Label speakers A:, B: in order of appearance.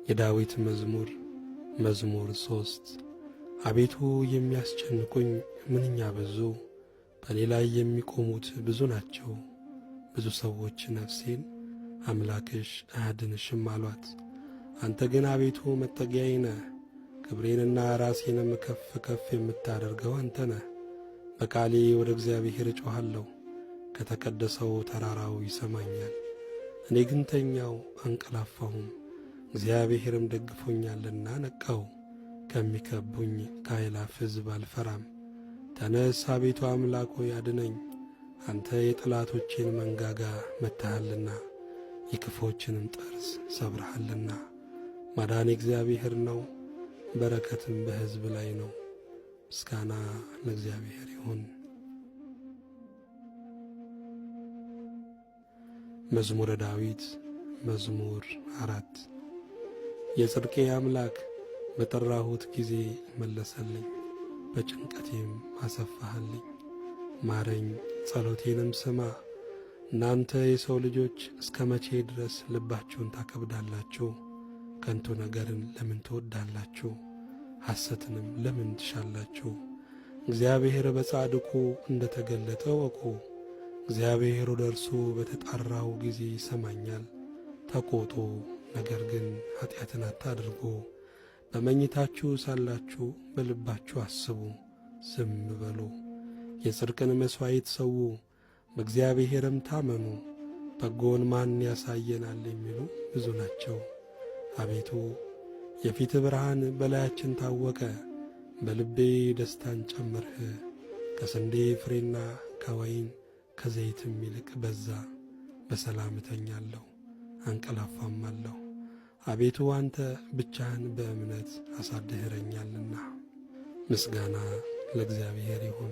A: የዳዊት መዝሙር 3 አቤቱ የሚያስጨንቁኝ ምንኛ በዙ፣ በእኔ ላይ የሚቆሙት ብዙ ናቸው። ብዙ ሰዎች ነፍሴን አምላክሽ አያድንሽም አሏት። አንተ ግን አቤቱ መጠጊያዬ ነህ፣ ክብሬንና ራሴንም ከፍ ከፍ የምታደርገው አንተ ነህ። በቃሌ ወደ እግዚአብሔር እጮኻለሁ፣ ከተቀደሰው ተራራው ይሰማኛል። እኔ ግን ተኛው አንቀላፋሁም፣ እግዚአብሔርም ደግፎኛልና ነቃው። ከሚከቡኝ ከአእላፍ ሕዝብ አልፈራም። ተነስ አቤቱ አምላክ ሆይ አድነኝ፣ አንተ የጠላቶቼን መንጋጋ መትሃልና የክፎችንም ጠርዝ ሰብረሃልና። ማዳን እግዚአብሔር ነው፣ በረከትም በሕዝብ ላይ ነው። ምስጋና ለእግዚአብሔር ይሁን። መዝሙረ ዳዊት መዝሙር 4 የጽድቄ አምላክ በጠራሁት ጊዜ መለሰልኝ፣ በጭንቀቴም አሰፋህልኝ። ማረኝ፣ ጸሎቴንም ስማ። እናንተ የሰው ልጆች እስከ መቼ ድረስ ልባችሁን ታከብዳላችሁ? ከንቱ ነገርን ለምን ትወዳላችሁ? ሐሰትንም ለምን ትሻላችሁ? እግዚአብሔር በጻድቁ እንደ ተገለጠ ወቁ። እግዚአብሔር ወደ እርሱ በተጣራው ጊዜ ይሰማኛል። ተቆጡ፣ ነገር ግን ኀጢአትን አታድርጉ። በመኝታችሁ ሳላችሁ በልባችሁ አስቡ፣ ዝም በሉ። የጽድቅን መሥዋዕት ሰዉ፣ በእግዚአብሔርም ታመኑ። በጎን ማን ያሳየናል የሚሉ ብዙ ናቸው። አቤቱ የፊት ብርሃን በላያችን ታወቀ። በልቤ ደስታን ጨመርህ። ከስንዴ ፍሬና ከወይን ከዘይትም ይልቅ በዛ። በሰላም እተኛለሁ አንቀላፋማለሁ። አቤቱ አንተ ብቻህን በእምነት አሳድኸኸኛልና። ምስጋና ለእግዚአብሔር ይሁን።